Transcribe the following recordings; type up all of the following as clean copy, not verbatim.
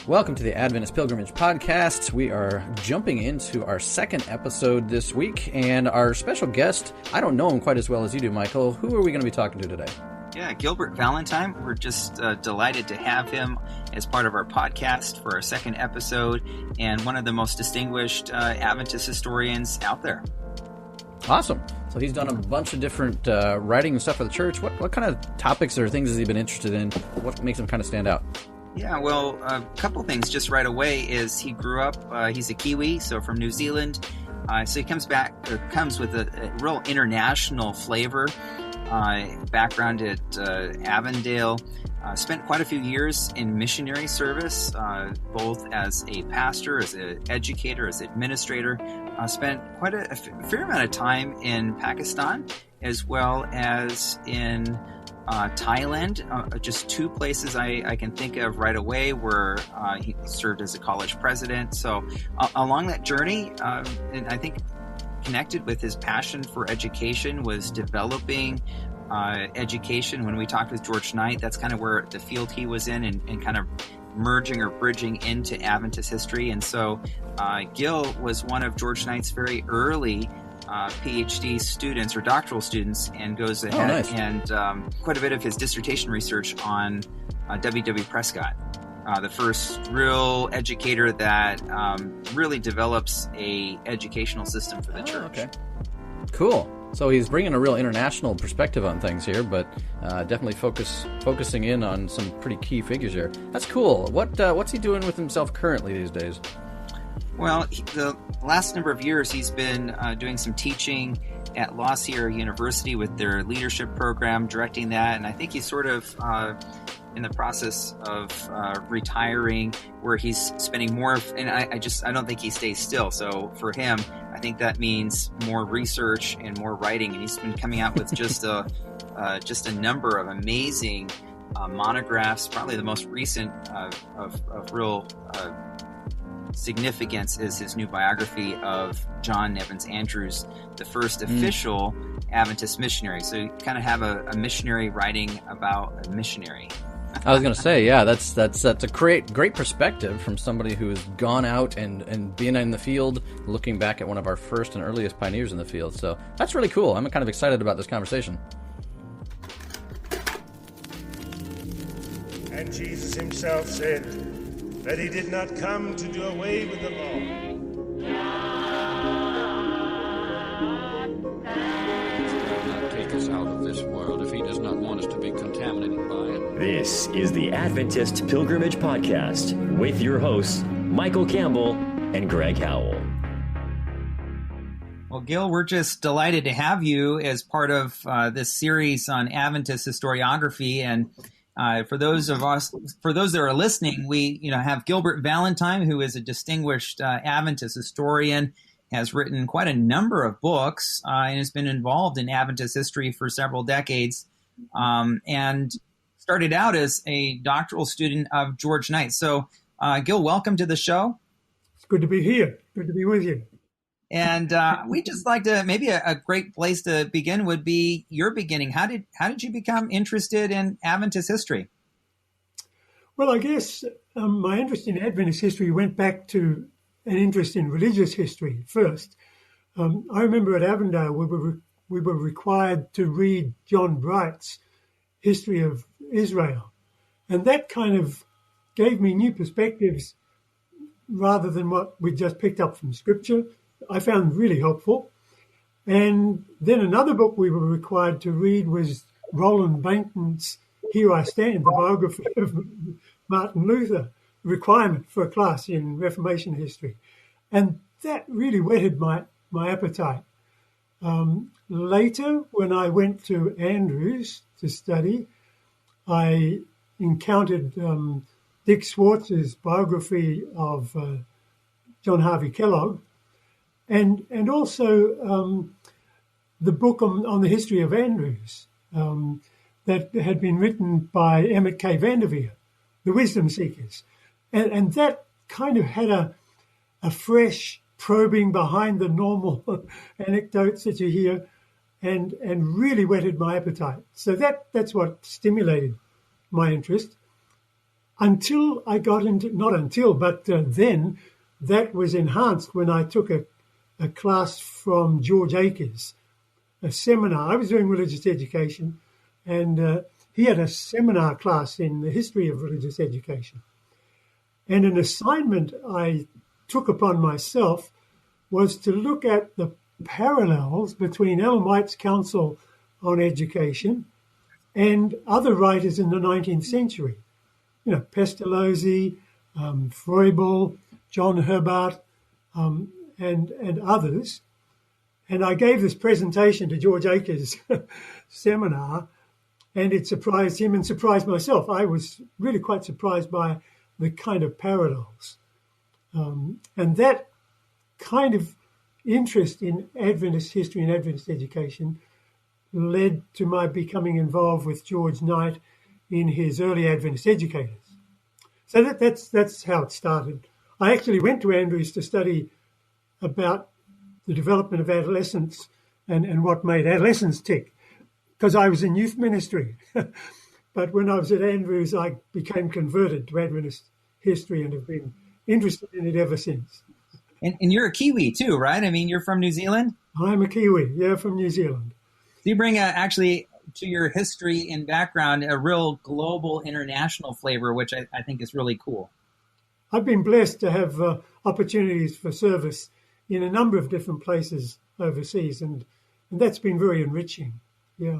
Welcome to the Adventist Pilgrimage Podcast. We are jumping into our second episode this week, and our special guest, I don't know him quite as well as you do, Michael. Who are we going to be talking to today? Yeah, Gilbert Valentine. We're just delighted to have him as part of our podcast for our second episode, and one of the most distinguished Adventist historians out there. Awesome. So he's done a bunch of different writing and stuff for the church. What kind of topics or things has he been interested in? What makes him kind of stand out? Yeah, well, a couple things just right away is he grew up, he's a Kiwi, so from New Zealand. So he comes with a real international flavor. Background at Avondale. Spent quite a few years in missionary service, both as a pastor, as an educator, as an administrator. Spent quite a fair amount of time in Pakistan, as well as in Thailand. Just two places I can think of right away where he served as a college president. So along that journey, and I think connected with his passion for education was developing education. When we talked with George Knight, that's kind of where the field he was in, and kind of merging or bridging into Adventist history. And so Gil was one of George Knight's very early PhD students or doctoral students, and goes ahead nice. And quite a bit of his dissertation research on W.W. Prescott. The first real educator that really develops a educational system for the church. Okay. Cool. So he's bringing a real international perspective on things here, but definitely focusing in on some pretty key figures here. That's cool. What's he doing with himself currently these days? Well, the last number of years he's been doing some teaching at La Sierra University with their leadership program, directing that, and I think he's sort of in the process of retiring, where he's spending more and I don't think he stays still. So for him, I think that means more research and more writing, and he's been coming out with just a number of amazing monographs. Probably the most recent of real significance is his new biography of John Evans Andrews, the first official Adventist missionary. So you kind of have a missionary writing about a missionary. I was going to say, yeah, that's a great perspective from somebody who has gone out and been in the field, looking back at one of our first and earliest pioneers in the field. So that's really cool. I'm kind of excited about this conversation. And Jesus himself said that he did not come to do away with the law. Take us out of this world if he does not want us to be contaminated by it. This is the Adventist Pilgrimage Podcast with your hosts, Michael Campbell and Greg Howell. Well, Gil, we're just delighted to have you as part of this series on Adventist historiography. And for those that are listening, we have Gilbert Valentine, who is a distinguished Adventist historian, has written quite a number of books, and has been involved in Adventist history for several decades, and started out as a doctoral student of George Knight. So, Gil, welcome to the show. It's good to be here. Good to be with you. And we just like to, maybe a great place to begin would be your beginning. How did you become interested in Adventist history? Well, I guess my interest in Adventist history went back to an interest in religious history first. I remember at Avondale we were required to read John Bright's History of Israel, and that kind of gave me new perspectives rather than what we just picked up from Scripture. I found really helpful. And then another book we were required to read was Roland Bainton's Here I Stand, the biography of Martin Luther, requirement for a class in Reformation history. And that really whetted my appetite. Later, when I went to Andrews to study, I encountered Dick Swartz's biography of John Harvey Kellogg, and also the book on the history of Andrews that had been written by Emmett K. Vanderveer, The Wisdom Seekers. And that kind of had a fresh probing behind the normal anecdotes that you hear, and really whetted my appetite. So that's what stimulated my interest. until I got into, not until, but then that was enhanced when I took a class from George Akers, a seminar. I was doing religious education, and he had a seminar class in the history of religious education. And an assignment I took upon myself was to look at the parallels between Ellen White's Council on Education and other writers in the 19th century. You know, Pestalozzi, Froebel, John Herbart, and others. And I gave this presentation to George Akers' seminar, and it surprised him and surprised myself. I was really quite surprised by the kind of parallels. And that kind of interest in Adventist history and Adventist education led to my becoming involved with George Knight in his early Adventist educators. So that's how it started. I actually went to Andrews to study about the development of adolescence and what made adolescents tick, because I was in youth ministry. But when I was at Andrews, I became converted to Adventist history and have been interested in it ever since. And you're a Kiwi too, right? I mean, you're from New Zealand? I'm a Kiwi, yeah, from New Zealand. So you bring actually to your history and background a real global international flavor, which I think is really cool. I've been blessed to have opportunities for service in a number of different places overseas, and that's been very enriching. Yeah.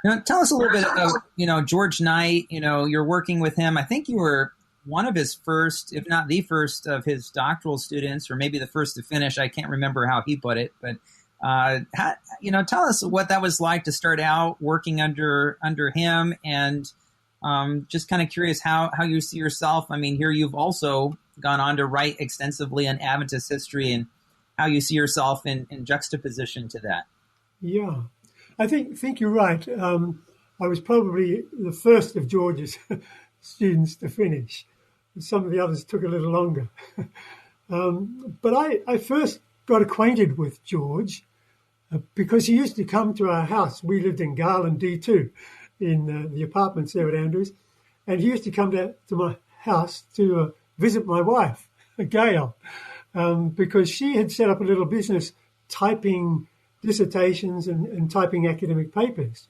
Now, tell us a little bit of, George Knight. You're working with him. I think you were one of his first, if not the first, of his doctoral students, or maybe the first to finish. I can't remember how he put it, but tell us what that was like to start out working under him, and just kind of curious how you see yourself. I mean, here you've also gone on to write extensively on Adventist history, and how you see yourself in juxtaposition to that. Yeah, I think you're right. I was probably the first of George's students to finish. Some of the others took a little longer. But I first got acquainted with George because he used to come to our house. We lived in Garland D2 in the apartments there at Andrews. And he used to come to my house to visit my wife, Gail, because she had set up a little business typing dissertations and typing academic papers.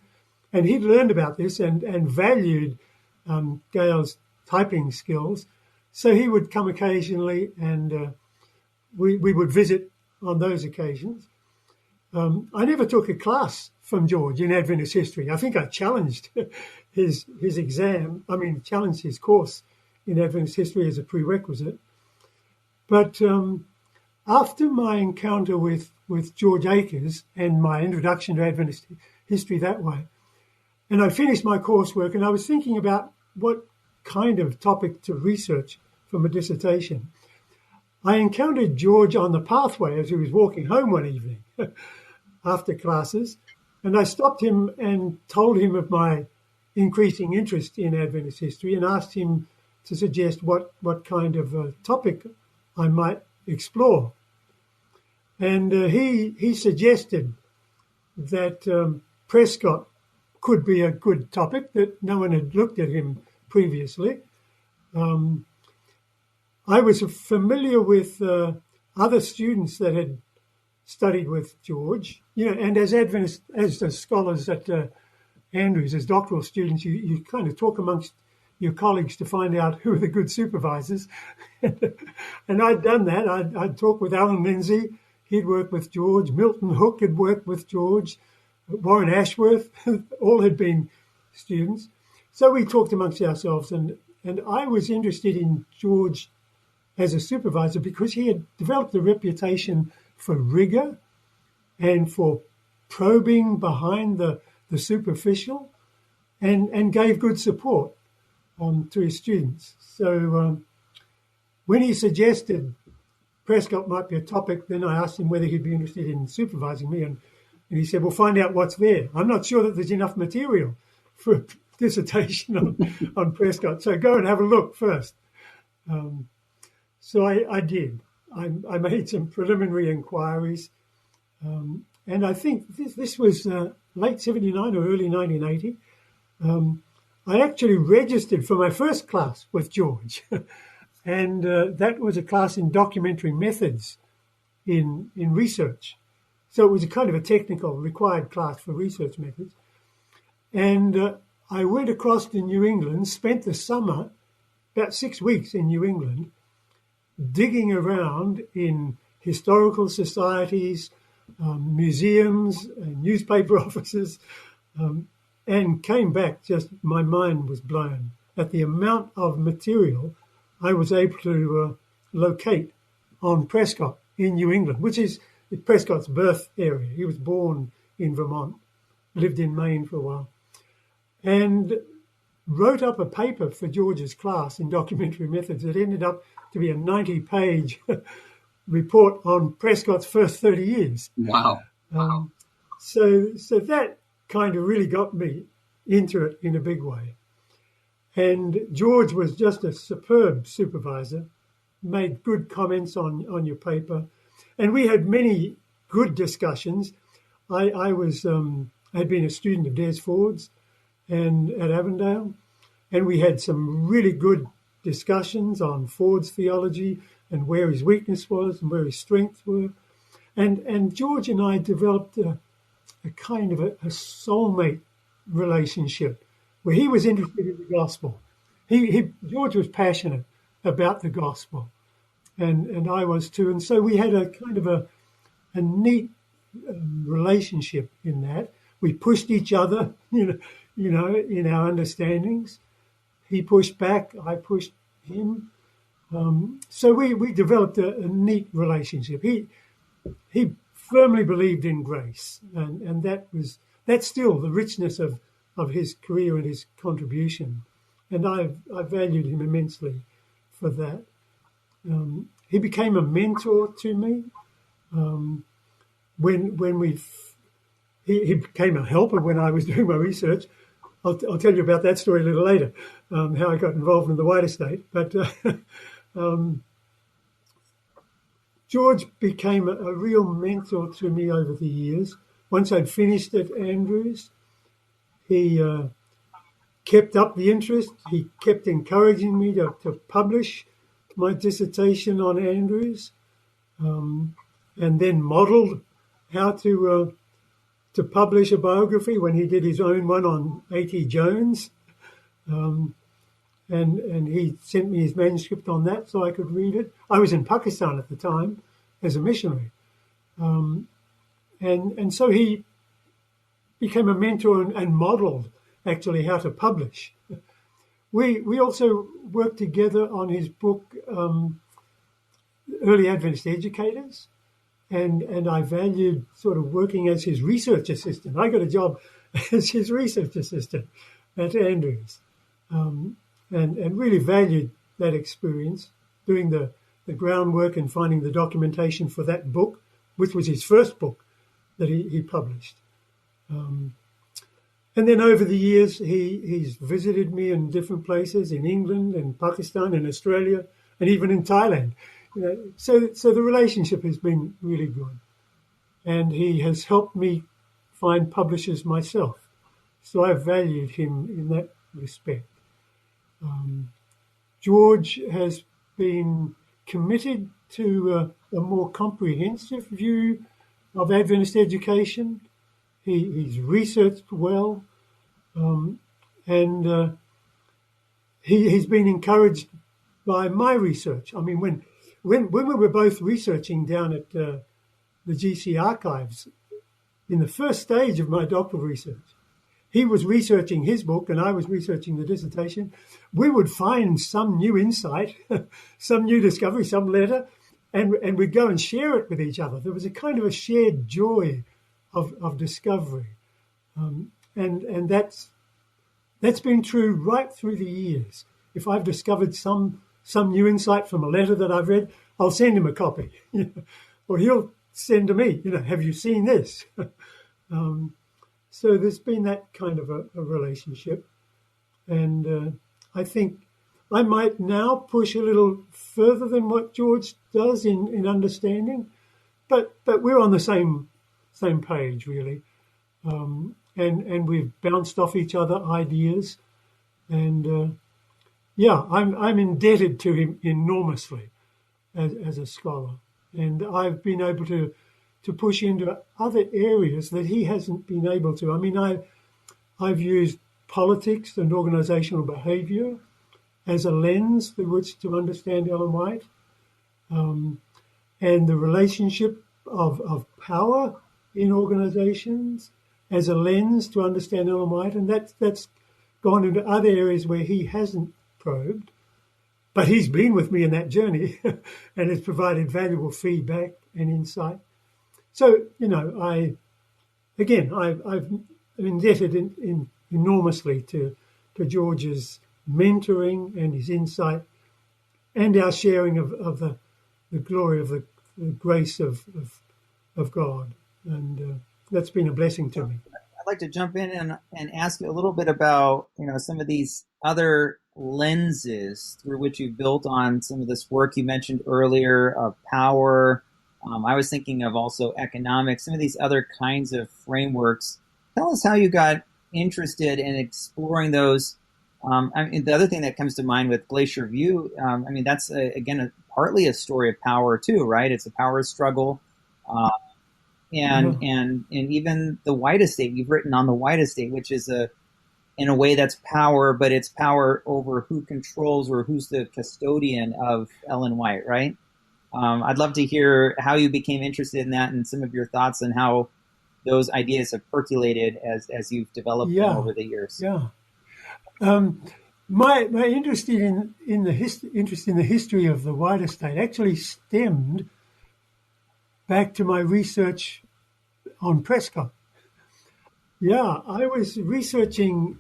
And he'd learned about this and valued Gail's typing skills. So he would come occasionally, and we would visit on those occasions. I never took a class from George in Adventist history. I think I challenged his exam. Challenged his course in Adventist history as a prerequisite. But after my encounter with George Akers and my introduction to Adventist history that way, and I finished my coursework, and I was thinking about what kind of topic to research for my dissertation, I encountered George on the pathway as he was walking home one evening after classes, and I stopped him and told him of my increasing interest in Adventist history and asked him to suggest what kind of topic I might explore. And he suggested that Prescott could be a good topic, that no one had looked at him previously. I was familiar with other students that had studied with George, and as the scholars at Andrews, as doctoral students, you kind of talk amongst your colleagues to find out who are the good supervisors. And I'd done that. I'd talked with Alan Lindsay. He'd worked with George. Milton Hook had worked with George. Warren Ashworth, all had been students. So we talked amongst ourselves, and I was interested in George as a supervisor because he had developed a reputation for rigor and for probing behind the superficial and gave good support to his students. So when he suggested Prescott might be a topic, then I asked him whether he'd be interested in supervising me, and he said, "Well, find out what's there. I'm not sure that there's enough material for a dissertation on Prescott, so go and have a look first." So I did. I made some preliminary inquiries, and I think this was late 79 or early 1980. I actually registered for my first class with George, and that was a class in documentary methods in research. So it was a kind of a technical required class for research methods. And I went across to New England, spent the summer, about 6 weeks in New England, digging around in historical societies, museums, and newspaper offices, and came back just, my mind was blown at the amount of material I was able to locate on Prescott in New England, which is Prescott's birth area. He was born in Vermont, lived in Maine for a while, and wrote up a paper for George's class in documentary methods that ended up to be a 90-page report on Prescott's first 30 years. Wow. So that kind of really got me into it in a big way. And George was just a superb supervisor, made good comments on your paper. And we had many good discussions. I had been a student of Des Ford's and at Avondale, and we had some really good discussions on Ford's theology and where his weakness was and where his strengths were. And George and I developed a kind of a soulmate relationship where he was interested in the gospel. George was passionate about the gospel, and I was too. And so we had a kind of a neat relationship in that. We pushed each other, in our understandings. He pushed back, I pushed him. So we developed a neat relationship. He firmly believed in grace, and that's still the richness of his career and his contribution. And I valued him immensely for that. He became a mentor to me. He became a helper when I was doing my research. I'll tell you about that story a little later, how I got involved in the White Estate. But George became a real mentor to me over the years. Once I'd finished at Andrews, he kept up the interest. He kept encouraging me to publish my dissertation on Andrews, and then modeled how to publish a biography when he did his own one on A.T. Jones. And he sent me his manuscript on that so I could read it. I was in Pakistan at the time as a missionary. And so he became a mentor and modeled actually how to publish. We also worked together on his book, Early Adventist Educators, and I valued sort of working as his research assistant. I got a job as his research assistant at Andrews, and really valued that experience, doing the groundwork and finding the documentation for that book, which was his first book that he published. And then over the years, he's visited me in different places, in England and Pakistan and Australia, and even in Thailand. So the relationship has been really good. And he has helped me find publishers myself. So I've valued him in that respect. George has been committed to a more comprehensive view of Adventist education. He's researched well, and he's been encouraged by my research. I mean, when we were both researching down at the GC archives in the first stage of my doctoral research, he was researching his book and I was researching the dissertation. We would find some new insight, some new discovery, some letter, and we'd go and share it with each other. There was a kind of a shared joy of discovery. And that's been true right through the years. If I've discovered some new insight from a letter that I've read, I'll send him a copy. Or he'll send to me, have you seen this? So there's been that kind of a relationship. And I think I might now push a little further than what George does in understanding, but we're on the same page, really. And we've bounced off each other ideas. And yeah, I'm indebted to him enormously as a scholar, and I've been able to push into other areas that he hasn't been able to. I mean, I've used politics and organizational behavior as a lens through which to understand Ellen White, and the relationship of power in organizations as a lens to understand Ellen White, and that's gone into other areas where he hasn't probed, but he's been with me in that journey and has provided valuable feedback and insight. So, you know, I've indebted enormously to George's mentoring and his insight and our sharing of the glory of the grace of God. And that's been a blessing to me. I'd like to jump in and ask you a little bit about, some of these other lenses through which you built on some of this work you mentioned earlier of power. I was thinking of also economics, some of these other kinds of frameworks. Tell us how you got interested in exploring those. The other thing that comes to mind with Glacier View, that's partly a story of power too, right? It's a power struggle, and even the White Estate. You've written on the White Estate, which is in a way that's power, but it's power over who controls or who's the custodian of Ellen White, right? I'd love to hear how you became interested in that and some of your thoughts on how those ideas have percolated as you've developed them over the years. Yeah. My interest in the history of the White Estate actually stemmed back to my research on Prescott. Yeah, I was researching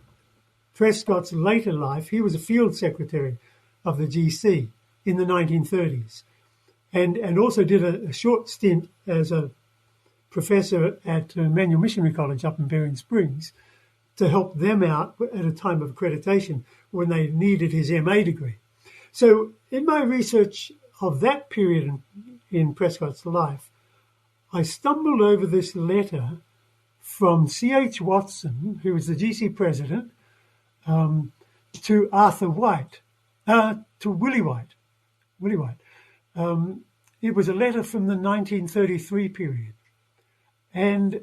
Prescott's later life. He was a field secretary of the GC in the 1930s, and also did a short stint as a professor at Manual Missionary College up in Berrien Springs to help them out at a time of accreditation when they needed his MA degree. So in my research of that period in Prescott's life, I stumbled over this letter from C.H. Watson, who was the GC president, to Arthur White, to Willie White. It was a letter from the 1933 period. And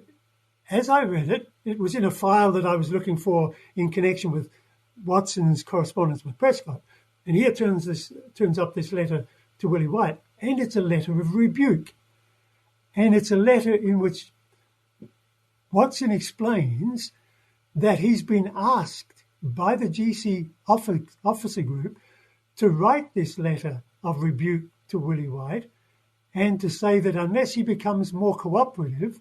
as I read it, it was in a file that I was looking for in connection with Watson's correspondence with Prescott. And here turns up this letter to Willie White, and it's a letter of rebuke. And it's a letter in which Watson explains that he's been asked by the GC officer group to write this letter of rebuke to Willie White and to say that unless he becomes more cooperative,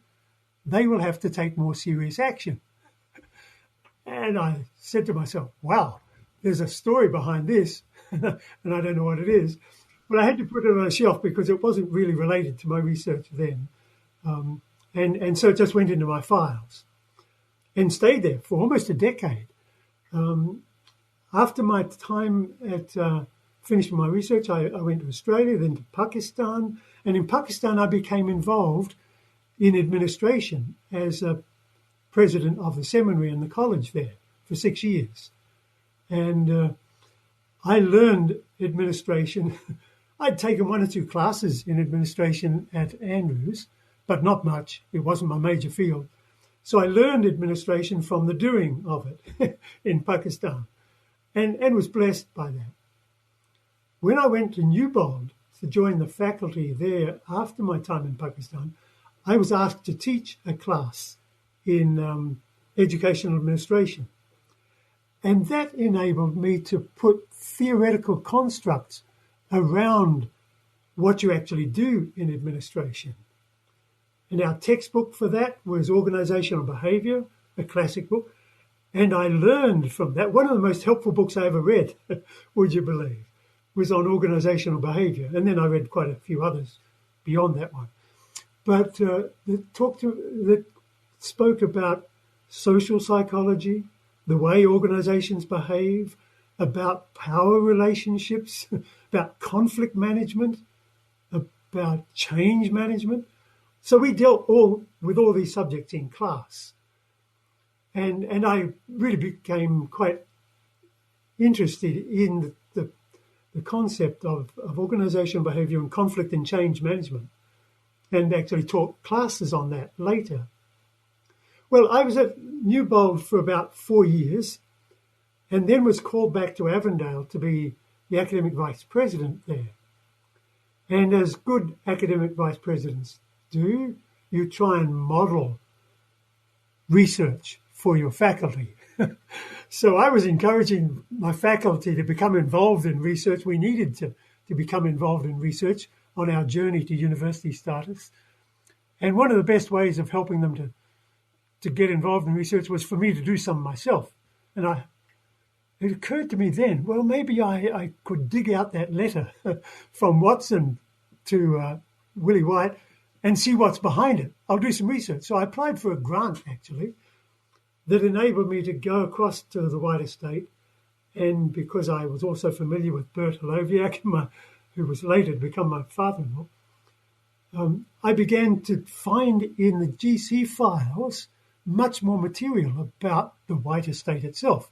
they will have to take more serious action. And I said to myself, wow, there's a story behind this, and I don't know what it is. But I had to put it on a shelf because it wasn't really related to my research then. And so it just went into my files and stayed there for almost a decade. After my time at finishing my research, I went to Australia, then to Pakistan. And in Pakistan, I became involved in administration as a president of the seminary and the college there for 6 years. And I learned administration. I'd taken 1 or 2 classes in administration at Andrews, but not much. It wasn't my major field. So I learned administration from the doing of it in Pakistan and was blessed by that. When I went to Newbold to join the faculty there after my time in Pakistan, I was asked to teach a class in educational administration. And that enabled me to put theoretical constructs around what you actually do in administration. And our textbook for that was Organizational Behavior, a classic book. And I learned from that. One of the most helpful books I ever read, would you believe, was on organizational behavior. And then I read quite a few others beyond that one. But that spoke about social psychology, the way organizations behave, about power relationships, about conflict management, about change management. So we dealt with all these subjects in class. And I really became quite interested in the concept of organizational behavior and conflict and change management, and actually taught classes on that later. Well, I was at Newbold for about 4 years, and then was called back to Avondale to be the academic vice president there. And as good academic vice presidents do, you try and model research for your faculty. So I was encouraging my faculty to become involved in research. We needed to become involved in research on our journey to university status. And one of the best ways of helping them to get involved in research was for me to do some myself. And it occurred to me then, well, maybe I could dig out that letter from Watson to Willie White and see what's behind it. I'll do some research. So I applied for a grant, actually, that enabled me to go across to the White Estate. And because I was also familiar with Bert Holoviak, who was later to become my father-in-law, I began to find in the GC files much more material about the White Estate itself.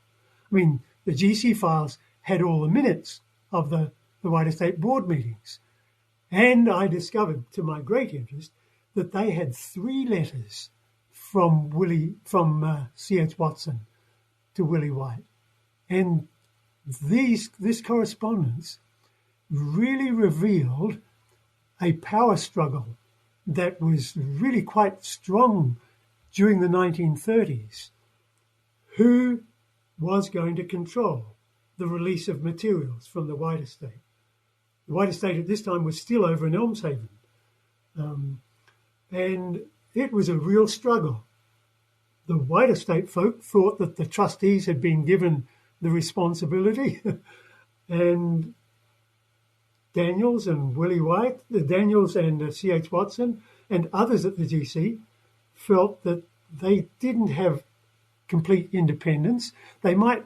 I mean, the GC files had all the minutes of the White Estate board meetings. And I discovered, to my great interest, that they had 3 letters from C.H. Watson to Willie White. And this correspondence really revealed a power struggle that was really quite strong during the 1930s. Who was going to control the release of materials from the White Estate? The White Estate at this time was still over in Elmshaven. And it was a real struggle. The White Estate folk thought that the trustees had been given the responsibility, and Daniels and Willie White, the Daniels and C.H. Watson and others at the GC felt that they didn't have complete independence. They might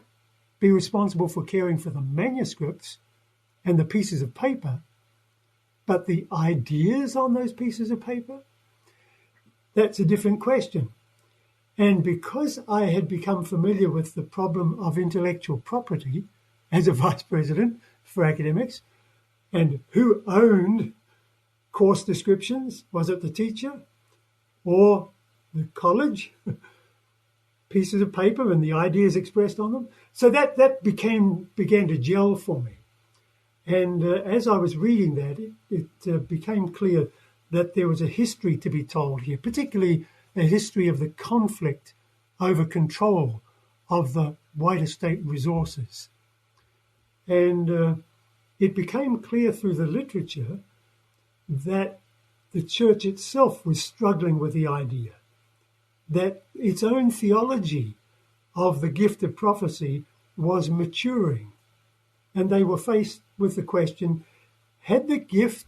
be responsible for caring for the manuscripts and the pieces of paper, but the ideas on those pieces of paper, that's a different question. And because I had become familiar with the problem of intellectual property as a vice president for academics, and who owned course descriptions, was it the teacher or the college? Pieces of paper and the ideas expressed on them. So that began to gel for me. And as I was reading that, it became clear that there was a history to be told here, particularly a history of the conflict over control of the White Estate resources. And it became clear through the literature that the church itself was struggling with the idea that its own theology of the gift of prophecy was maturing. And they were faced with the question, had the gift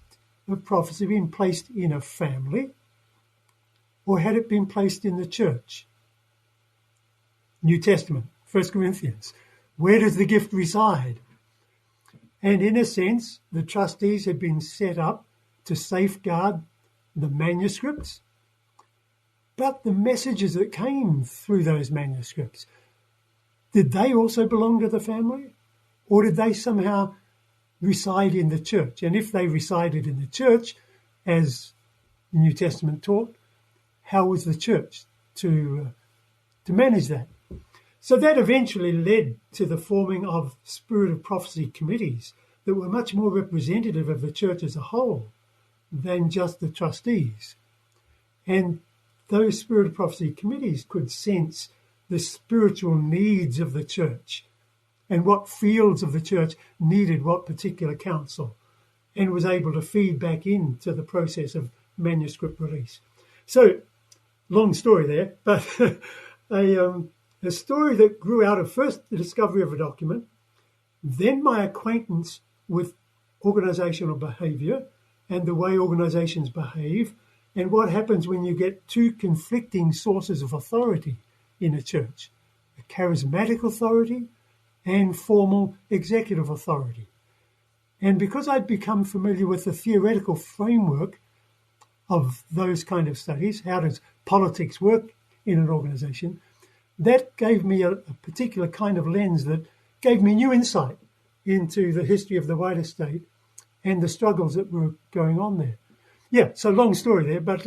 of prophecy been placed in a family, or had it been placed in the church? New Testament, 1 Corinthians. Where does the gift reside? And in a sense, the trustees had been set up to safeguard the manuscripts, but the messages that came through those manuscripts, did they also belong to the family? Or did they somehow reside in the church? And if they resided in the church, as the New Testament taught, how was the church to manage that? So that eventually led to the forming of Spirit of Prophecy committees that were much more representative of the church as a whole than just the trustees. And those Spirit of Prophecy committees could sense the spiritual needs of the church and what fields of the church needed what particular counsel, and was able to feed back into the process of manuscript release. So, long story there, but a story that grew out of first the discovery of a document, then my acquaintance with organizational behavior and the way organizations behave, and what happens when you get 2 conflicting sources of authority in a church, a charismatic authority and formal executive authority. And because I'd become familiar with the theoretical framework of those kind of studies, how does politics work in an organization, that gave me a particular kind of lens that gave me new insight into the history of the White Estate and the struggles that were going on there. Yeah, so long story there, but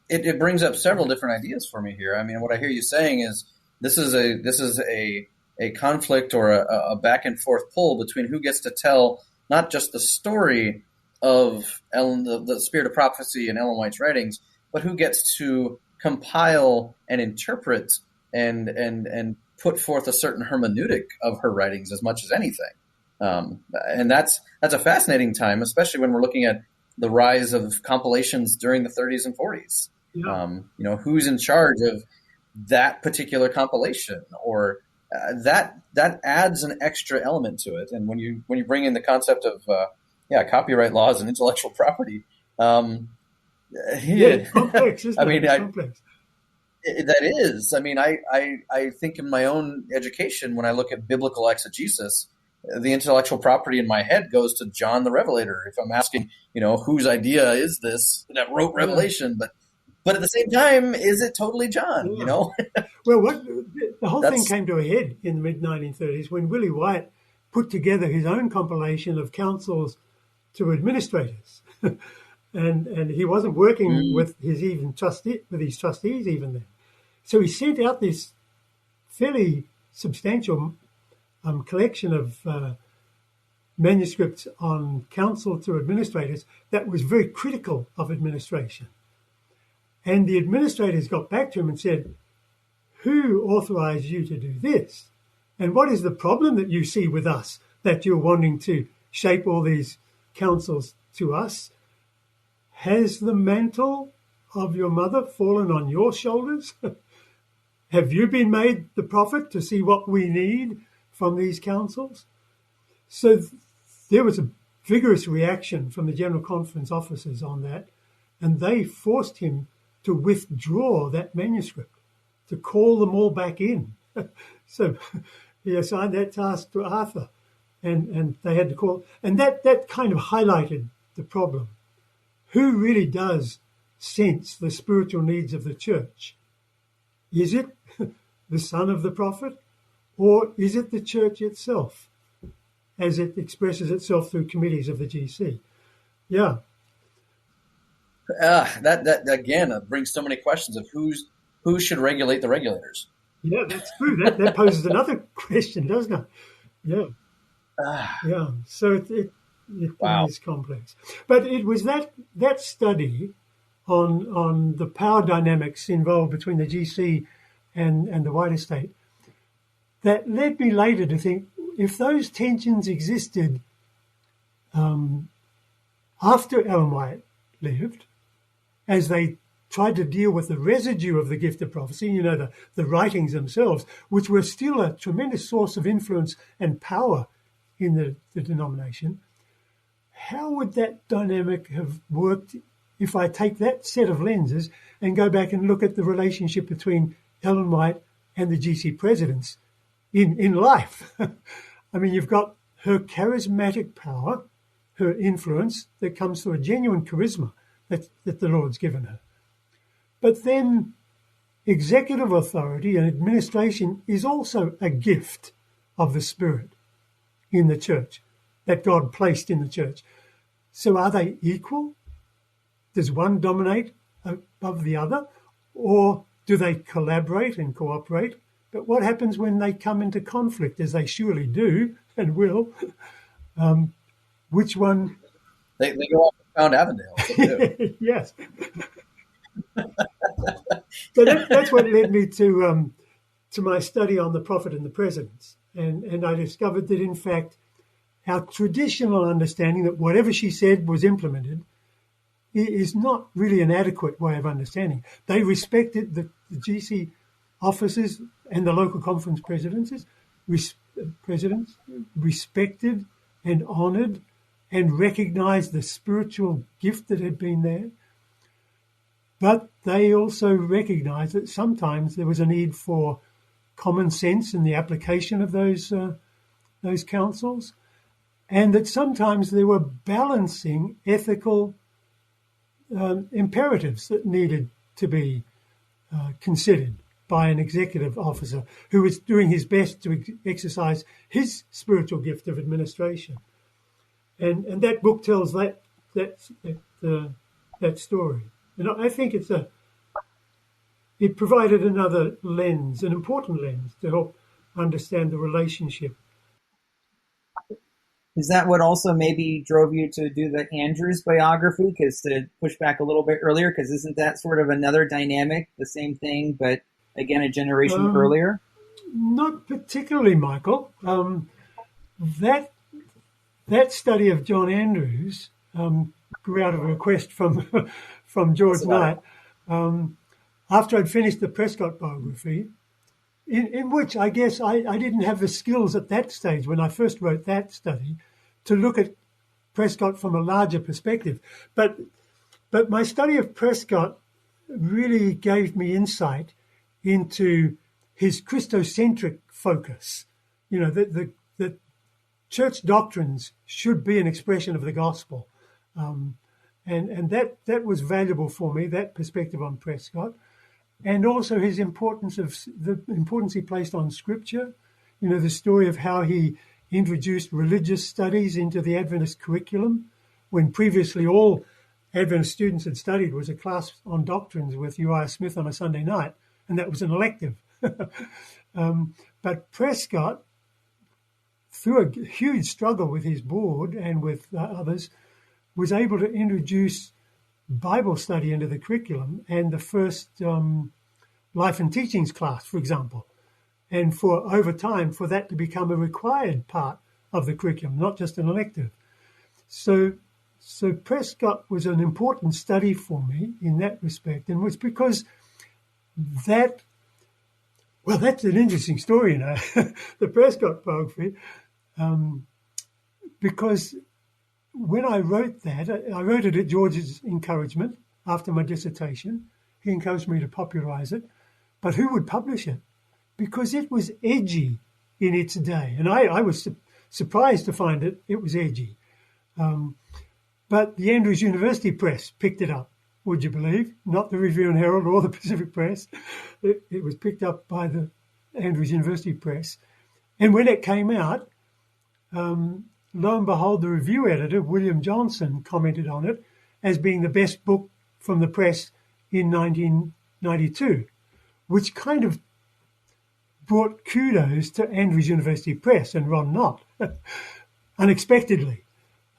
it brings up several different ideas for me here. I mean, what I hear you saying is this is a conflict or a back and forth pull between who gets to tell not just the story of the Spirit of Prophecy and Ellen White's writings, but who gets to compile and interpret and put forth a certain hermeneutic of her writings as much as anything. And that's a fascinating time, especially when we're looking at the rise of compilations during the 30s and 40s. Yeah. Who's in charge of that particular compilation, or that adds an extra element to it. And when you bring in the concept of copyright laws and intellectual property, it's complex, isn't it? It's complex. That is. I mean, I think in my own education, when I look at biblical exegesis, the intellectual property in my head goes to John the Revelator. If I'm asking, whose idea is this that wrote Revelation, but at the same time, is it totally John? Yeah. Well, the whole thing came to a head in the mid-1930s when Willie White put together his own compilation of counsels to administrators, and he wasn't working with his trustees even then. So he sent out this fairly substantial collection of manuscripts on counsel to administrators that was very critical of administration. And the administrators got back to him and said, "Who authorized you to do this? And what is the problem that you see with us, that you're wanting to shape all these counsels to us? Has the mantle of your mother fallen on your shoulders? Have you been made the prophet to see what we need from these counsels?" So there was a vigorous reaction from the General Conference officers on that, and they forced him to withdraw that manuscript, to call them all back in. So he assigned that task to Arthur, and they had to call. And that kind of highlighted the problem. Who really does sense the spiritual needs of the church? Is it the son of the prophet, or is it the church itself, as it expresses itself through committees of the GC? Yeah. That again brings so many questions of who should regulate the regulators. Yeah, that's true. That poses another question, doesn't it? Yeah. Yeah. So it is complex. But it was that study on the power dynamics involved between the GC and the White Estate that led me later to think, if those tensions existed after Ellen White lived, as they tried to deal with the residue of the gift of prophecy, the writings themselves, which were still a tremendous source of influence and power in the denomination, how would that dynamic have worked if I take that set of lenses and go back and look at the relationship between Ellen White and the GC presidents in life? I mean, you've got her charismatic power, her influence that comes through a genuine charisma that the Lord's given her. But then executive authority and administration is also a gift of the Spirit in the church that God placed in the church. So are they equal? Does one dominate above the other? Or do they collaborate and cooperate? But what happens when they come into conflict, as they surely do and will? Which one? They go off and found Avondale. Yes. So that's what led me to my study on the prophet and the presidents. And I discovered that, in fact, our traditional understanding that whatever she said was implemented is not really an adequate way of understanding. They respected the GC officers and the local conference presidents respected and honoured and recognised the spiritual gift that had been there. But they also recognised that sometimes there was a need for common sense in the application of those counsels, and that sometimes there were balancing ethical imperatives that needed to be considered by an executive officer who was doing his best to exercise his spiritual gift of administration. And that book tells that story. And I think it provided another lens, an important lens, to help understand the relationship. Is that what also maybe drove you to do the Andrews biography? Because to push back a little bit earlier, because isn't that sort of another dynamic, the same thing, but again, a generation earlier? Not particularly, Michael. That study of John Andrews grew out of a request from George Knight after I'd finished the Prescott biography, in which I guess I didn't have the skills at that stage when I first wrote that study to look at Prescott from a larger perspective. But my study of Prescott really gave me insight into his Christocentric focus. You know, the church doctrines should be an expression of the gospel. And that was valuable for me, that perspective on Prescott. And also his the importance he placed on Scripture. You know, the story of how he introduced religious studies into the Adventist curriculum, when previously all Adventist students had studied was a class on doctrines with Uriah Smith on a Sunday night, and that was an elective. But Prescott, through a huge struggle with his board and with others, was able to introduce Bible study into the curriculum and the first Life and Teachings class, for example, and for over time for that to become a required part of the curriculum, not just an elective. So Prescott was an important study for me in that respect, and was because that's an interesting story, you know, the Prescott biography, because when I wrote that, I wrote it at George's encouragement after my dissertation. He encouraged me to popularize it. But who would publish it? Because it was edgy in its day. And I was surprised to find it was edgy. But the Andrews University Press picked it up, would you believe? Not the Review and Herald or the Pacific Press. It was picked up by the Andrews University Press. And when it came out, lo and behold, the review editor, William Johnson, commented on it as being the best book from the press in 1992, which kind of brought kudos to Andrews University Press and Ron Knott, unexpectedly,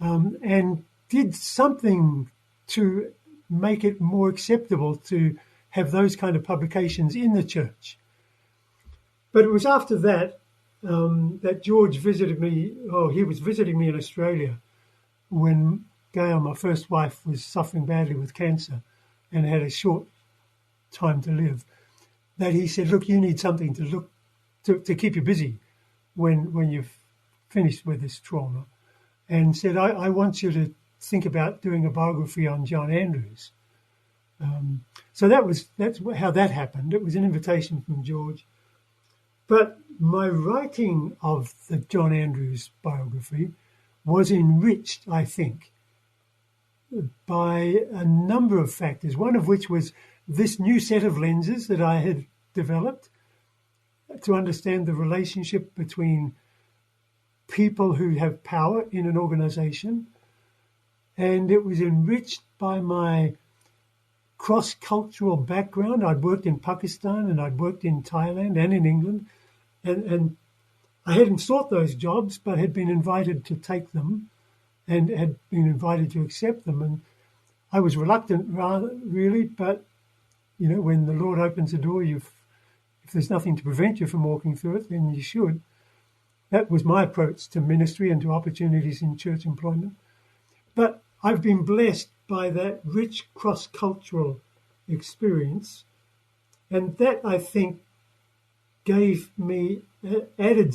and did something to make it more acceptable to have those kind of publications in the church. But it was after that that George visited me. He was visiting me in Australia when Gail, my first wife, was suffering badly with cancer and had a short time to live. That he said, "Look, you need something to keep you busy when you've finished with this trauma," and said, "I want you to think about doing a biography on John Andrews." So that's how that happened. It was an invitation from George. But my writing of the John Andrews biography was enriched, I think, by a number of factors, one of which was this new set of lenses that I had developed to understand the relationship between people who have power in an organization. And it was enriched by my cross-cultural background. I'd worked in Pakistan and I'd worked in Thailand and in England. And I hadn't sought those jobs, but had been invited to take them and had been invited to accept them. And I was reluctant, really, but, you know, when the Lord opens a door, if there's nothing to prevent you from walking through it, then you should. That was my approach to ministry and to opportunities in church employment. But I've been blessed by that rich cross-cultural experience, and that, I think, gave me added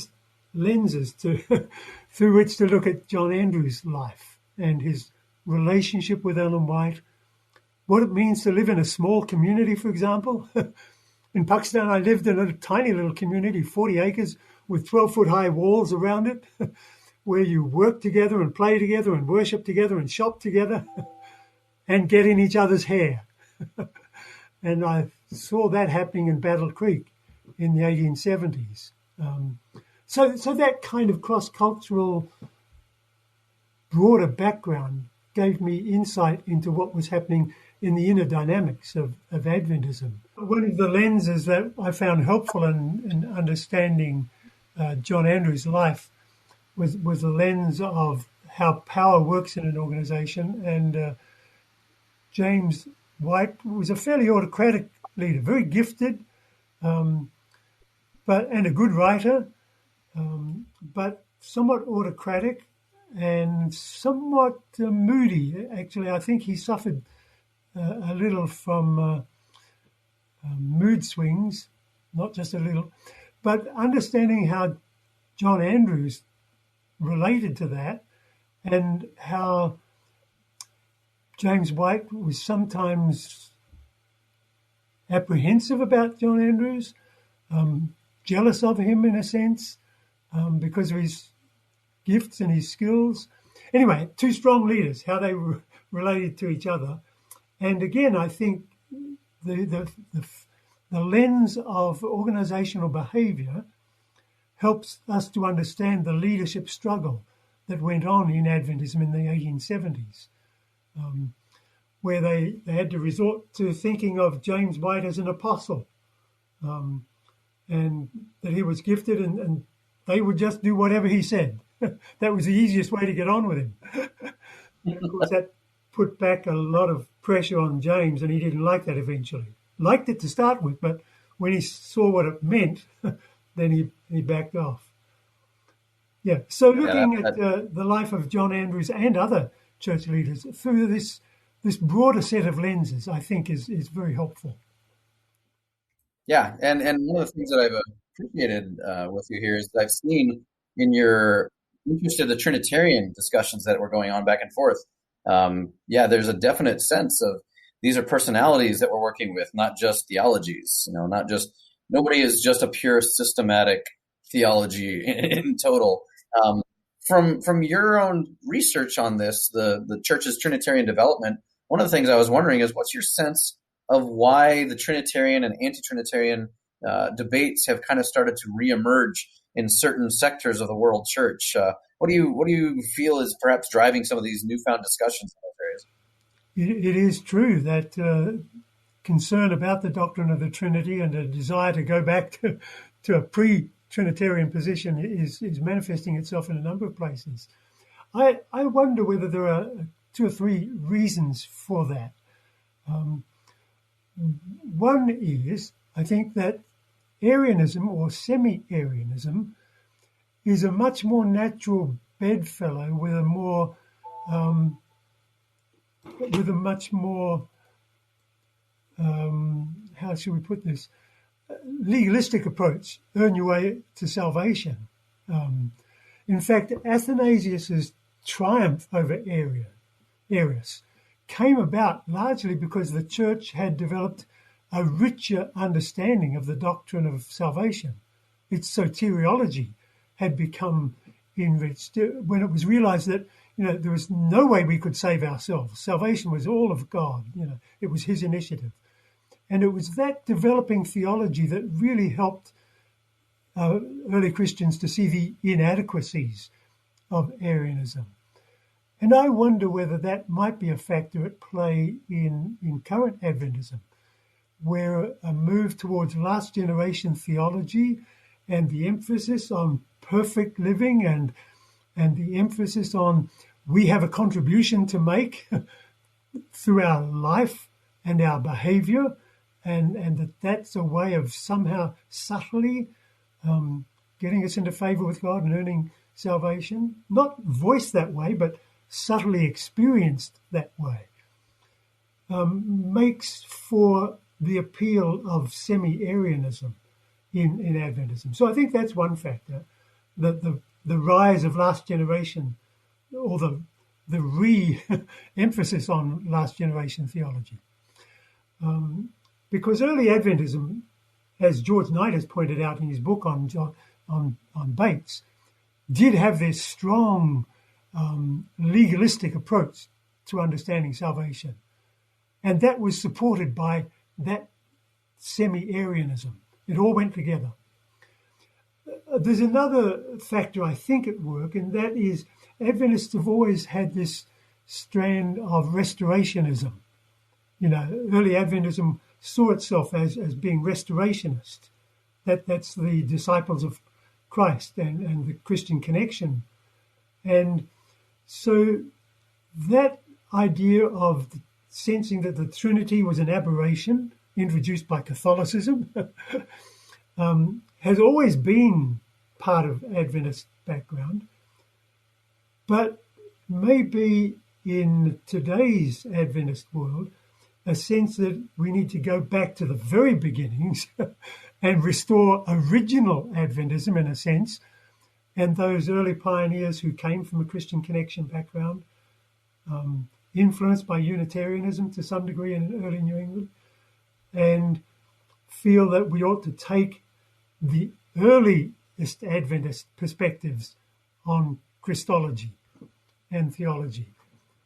lenses through which to look at John Andrews' life and his relationship with Ellen White, what it means to live in a small community, for example. In Pakistan, I lived in a tiny little community, 40 acres, with 12-foot-high walls around it, where you work together and play together and worship together and shop together and get in each other's hair. And saw that happening in Battle Creek in the 1870s. So that kind of cross-cultural, broader background gave me insight into what was happening in the inner dynamics of Adventism. One of the lenses that I found helpful in understanding John Andrews' life was the lens of how power works in an organization. And James White was a fairly autocratic leader, very gifted, and a good writer, but somewhat autocratic and somewhat moody. Actually, I think he suffered a little from mood swings, not just a little, but understanding how John Andrews related to that and how James White was sometimes apprehensive about John Andrews, jealous of him in a sense, because of his gifts and his skills. Anyway, two strong leaders, how they related to each other. And again, I think the lens of organizational behavior helps us to understand the leadership struggle that went on in Adventism in the 1870s, where they had to resort to thinking of James White as an apostle, and that he was gifted and they would just do whatever he said. That was the easiest way to get on with him. And of course, that put back a lot of pressure on James, and he didn't like that eventually. Liked it to start with, but when he saw what it meant, then he backed off. Yeah, so looking at the life of John Andrews and other church leaders through this broader set of lenses, I think is very helpful. Yeah, and one of the things that I've appreciated with you here is that I've seen in your interest in the Trinitarian discussions that were going on back and forth. There's a definite sense of these are personalities that we're working with, not just theologies. Nobody is just a pure systematic theology in total. From your own research on this, the church's Trinitarian development, one of the things I was wondering is what's your sense of why the Trinitarian and anti-Trinitarian debates have kind of started to reemerge in certain sectors of the world church? What do you feel is perhaps driving some of these newfound discussions in those areas? It is true that concern about the doctrine of the Trinity and a desire to go back to a pre-Trinitarian position is manifesting itself in a number of places. I wonder whether there are 2 or 3 reasons for that. One is, I think that Arianism or semi-Arianism is a much more natural bedfellow with a much more how should we put this, legalistic approach, earn your way to salvation. In fact, Athanasius's triumph over Arius came about largely because the church had developed a richer understanding of the doctrine of salvation. Its soteriology had become enriched when it was realized that there was no way we could save ourselves. Salvation was all of God. It was his initiative. And it was that developing theology that really helped early Christians to see the inadequacies of Arianism. And I wonder whether that might be a factor at play in current Adventism, where a move towards last generation theology and the emphasis on perfect living and the emphasis on we have a contribution to make through our life and our behavior, and that's a way of somehow subtly getting us into favor with God and earning salvation. Not voiced that way, but subtly experienced that way, makes for the appeal of semi-Arianism in Adventism. So I think that's one factor, that the rise of last generation, or the re-emphasis on last generation theology. Because early Adventism, as George Knight has pointed out in his book on Bates, did have this strong legalistic approach to understanding salvation. And that was supported by that semi-Arianism. It all went together. There's another factor, I think, at work, and that is Adventists have always had this strand of restorationism. Early Adventism saw itself as being restorationist. That's the disciples of Christ and the Christian connection. And so that idea of sensing that the Trinity was an aberration introduced by Catholicism has always been part of Adventist background. But maybe in today's Adventist world, a sense that we need to go back to the very beginnings and restore original Adventism in a sense, and those early pioneers who came from a Christian connection background, influenced by Unitarianism to some degree in early New England, and feel that we ought to take the earliest Adventist perspectives on Christology and theology,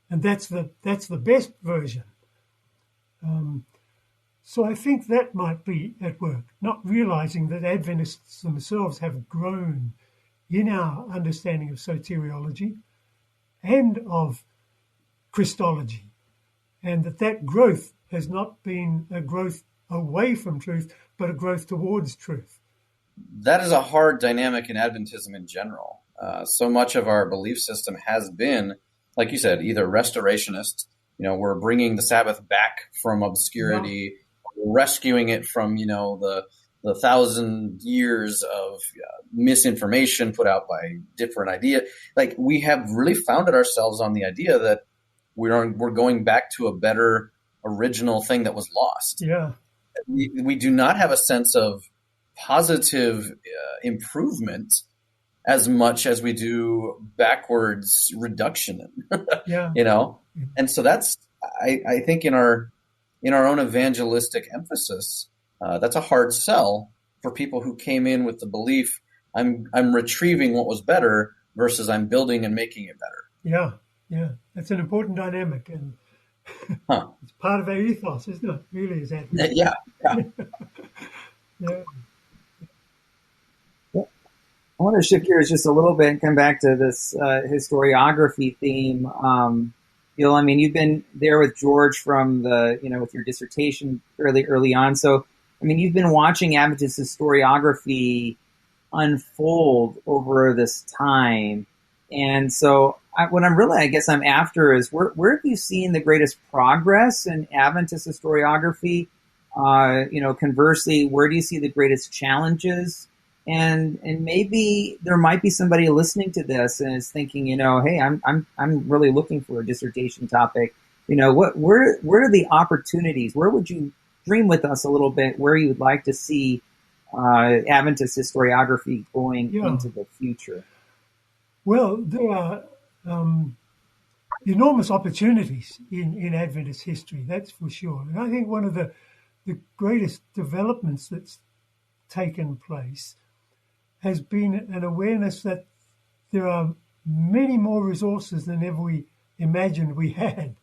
and that's the best version. So I think that might be at work, not realizing that Adventists themselves have grown in our understanding of soteriology and of Christology, and that growth has not been a growth away from truth, but a growth towards truth. That is a hard dynamic in Adventism in general. So much of our belief system has been, like you said, either restorationist, we're bringing the Sabbath back from obscurity, rescuing it from, the 1,000 years of misinformation put out by different ideas. Like, we have really founded ourselves on the idea that we're going back to a better original thing that was lost. Yeah. We do not have a sense of positive improvement as much as we do backwards reduction. Yeah. And so that's, I think in our own evangelistic emphasis, that's a hard sell for people who came in with the belief I'm retrieving what was better versus I'm building and making it better. Yeah. That's an important dynamic, and it's part of our ethos, isn't it? Really, is that? Yeah. Yeah. I want to shift gears just a little bit and come back to this historiography theme. Bill, you've been there with George from with your dissertation fairly early on. So, you've been watching Adventist historiography unfold over this time. And so what I'm after is where have you seen the greatest progress in Adventist historiography? Conversely, where do you see the greatest challenges? And maybe there might be somebody listening to this and is thinking, hey, I'm really looking for a dissertation topic. Where are the opportunities? Where would you dream with us a little bit where you would like to see Adventist historiography going into the future? Well, there are enormous opportunities in Adventist history, that's for sure. And I think one of the greatest developments that's taken place has been an awareness that there are many more resources than ever we imagined we had.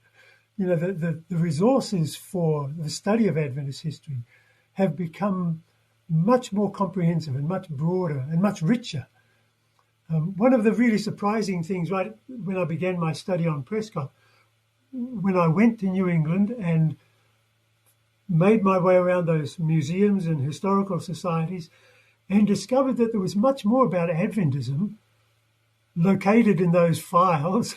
The resources for the study of Adventist history have become much more comprehensive and much broader and much richer. One of the really surprising things, right when I began my study on Prescott, when I went to New England and made my way around those museums and historical societies and discovered that there was much more about Adventism located in those files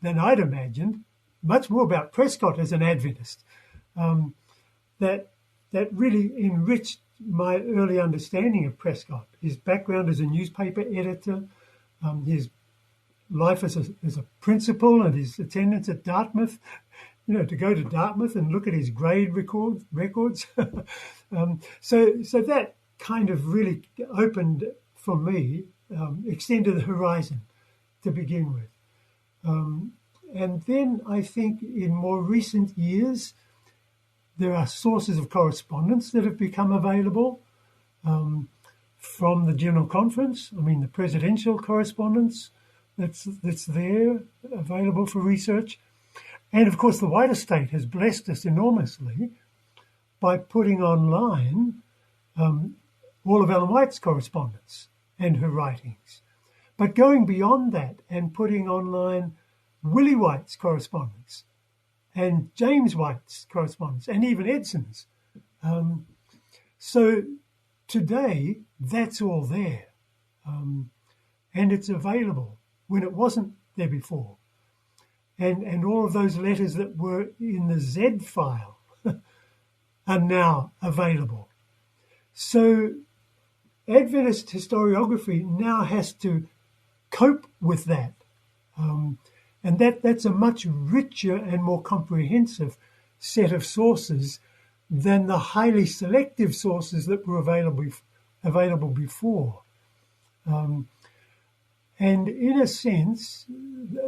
than I'd imagined, much more about Prescott as an Adventist, that really enriched my early understanding of Prescott, his background as a newspaper editor, his life as a principal and his attendance at Dartmouth, to go to Dartmouth and look at his grade records. So that kind of really opened for me, extended the horizon to begin with. And then I think in more recent years, there are sources of correspondence that have become available from the General Conference. The presidential correspondence that's there, available for research. And of course, the White Estate has blessed us enormously by putting online all of Ellen White's correspondence and her writings. But going beyond that and putting online Willie White's correspondence and James White's correspondence and even Edson's. So today, that's all there. And it's available when it wasn't there before. And all of those letters that were in the Z file are now available. So Adventist historiography now has to cope with that. And that's a much richer and more comprehensive set of sources than the highly selective sources that were available before. And in a sense,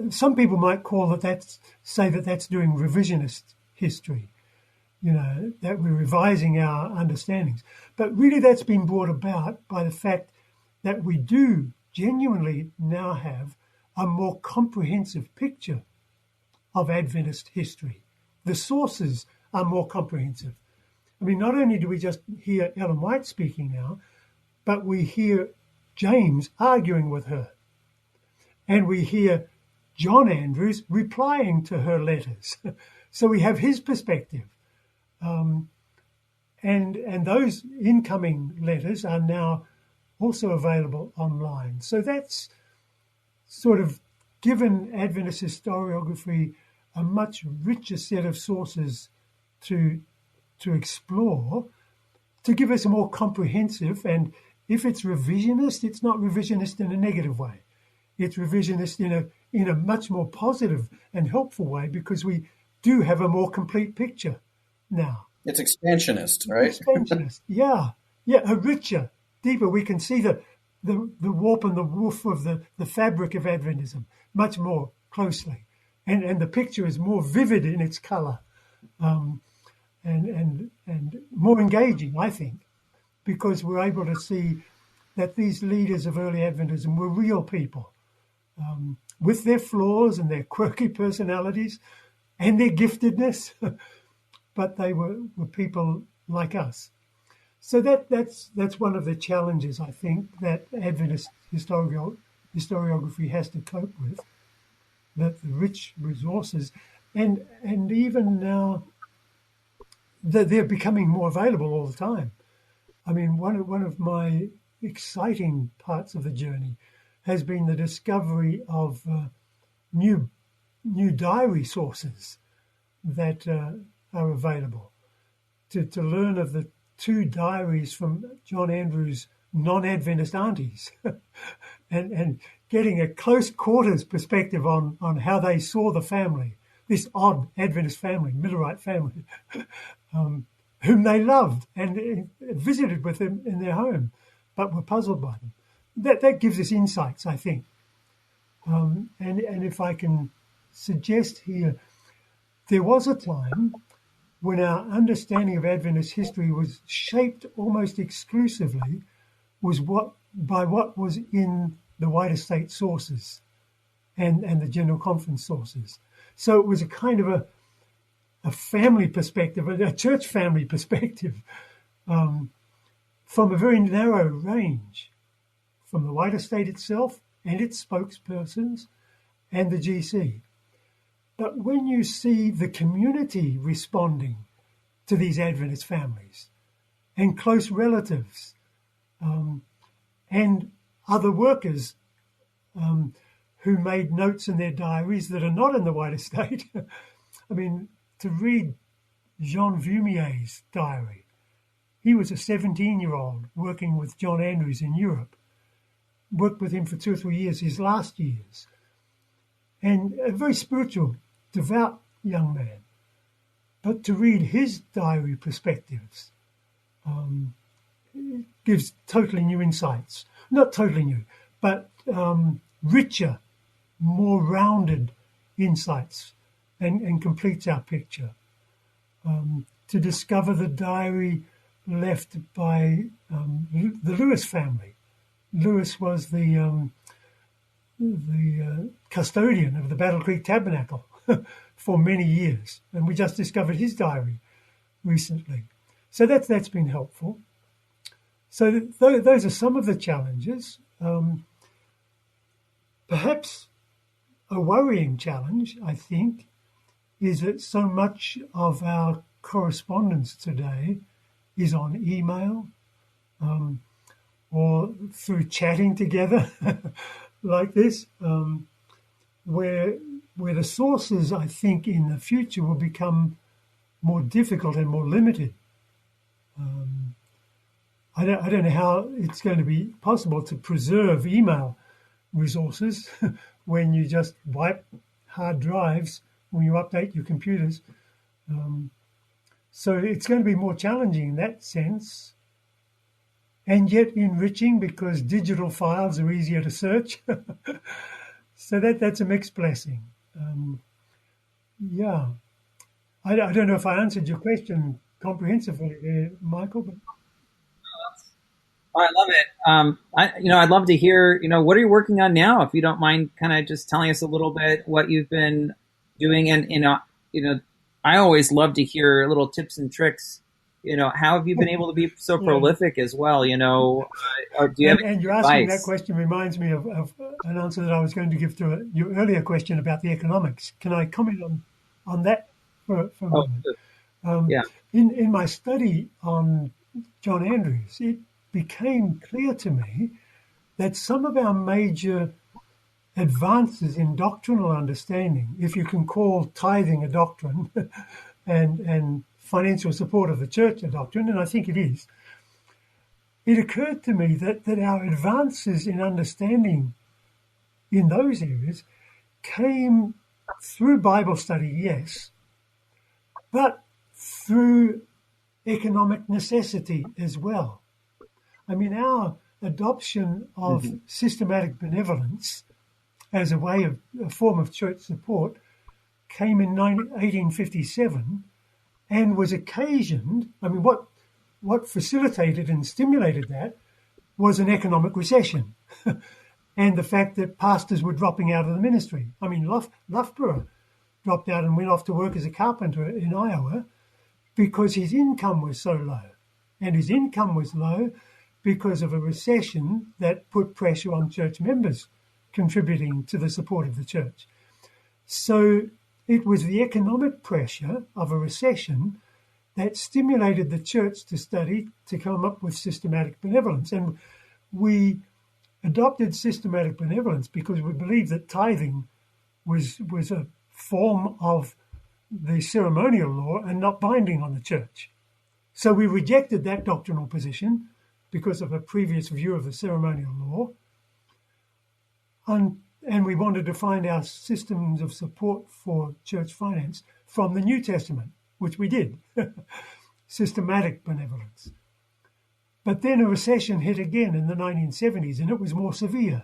some people might say that that's doing revisionist history, that we're revising our understandings. But really that's been brought about by the fact that we do genuinely now have a more comprehensive picture of Adventist history. The sources are more comprehensive. I mean, not only do we just hear Ellen White speaking now, but we hear James arguing with her. And we hear John Andrews replying to her letters. So we have his perspective. And those incoming letters are now also available online. So that's sort of given Adventist historiography a much richer set of sources to explore, to give us a more comprehensive, and if it's revisionist, it's not revisionist in a negative way. It's revisionist in a much more positive and helpful way, because we do have a more complete picture now. It's expansionist, right? Expansionist, yeah, a richer, deeper. We can see the warp and the woof of the fabric of Adventism much more closely, and the picture is more vivid in its colour, and more engaging, I think, because we're able to see that these leaders of early Adventism were real people, with their flaws and their quirky personalities and their giftedness, but they were people like us. So that's one of the challenges, I think, that Adventist historiography has to cope with, that the rich resources, and even now that they're becoming more available all the time. I mean, one of my exciting parts of the journey has been the discovery of new diary sources that are available. To learn of the 2 diaries from John Andrews' non-Adventist aunties and getting a close quarters perspective on how they saw the family, this odd Adventist family, Millerite family, whom they loved and visited with them in their home, but were puzzled by them. That gives us insights, I think. And if I can suggest here, there was a time when our understanding of Adventist history was shaped almost exclusively by what was in the White Estate sources and the General Conference sources. So it was a kind of a family perspective, a church family perspective, from a very narrow range, from the White Estate itself and its spokespersons and the GC. But when you see the community responding to these Adventist families and close relatives and other workers who made notes in their diaries that are not in the White Estate, I mean, to read Jean Vumier's diary, he was a 17-year-old working with John Andrews in Europe, worked with him for 2 or 3 years, his last years, and a very spiritual, devout young man. But to read his diary perspectives gives totally new insights. Not totally new, but richer, more rounded insights and completes our picture. To discover the diary left by the Lewis family. Lewis was the custodian of the Battle Creek Tabernacle for many years, and we just discovered his diary recently. So that's been helpful. So those are some of the challenges. Perhaps a worrying challenge, I think, is that so much of our correspondence today is on email or through chatting together like this, where the sources, I think, in the future will become more difficult and more limited. I don't know how it's going to be possible to preserve email resources when you just wipe hard drives when you update your computers. So it's going to be more challenging in that sense, and yet enriching because digital files are easier to search. So that's a mixed blessing. Yeah. I don't know if I answered your question comprehensively there, Michael, but Oh, I love it. I'd love to hear, what are you working on now? If you don't mind kind of just telling us a little bit what you've been doing. And, I always love to hear little tips and tricks. How have you been able to be so prolific as well? Or do you have and you're asking that question reminds me of an answer that I was going to give to your earlier question about the economics. Can I comment on that for a moment? Yeah. In my study on John Andrews, it became clear to me that some of our major advances in doctrinal understanding, if you can call tithing a doctrine and financial support of the church a doctrine, and I think it is, it occurred to me that our advances in understanding in those areas came through Bible study, yes, but through economic necessity as well. I mean, our adoption of systematic benevolence as a form of church support came in 1857 and was occasioned, what facilitated and stimulated that was an economic recession and the fact that pastors were dropping out of the ministry. I mean, Loughborough dropped out and went off to work as a carpenter in Iowa because his income was so low. And his income was low because of a recession that put pressure on church members contributing to the support of the church. So it was the economic pressure of a recession that stimulated the church to study to come up with systematic benevolence. And we adopted systematic benevolence because we believed that tithing was a form of the ceremonial law and not binding on the church. So we rejected that doctrinal position because of a previous view of the ceremonial law. And we wanted to find our systems of support for church finance from the New Testament, which we did, systematic benevolence. But then a recession hit again in the 1970s, and it was more severe.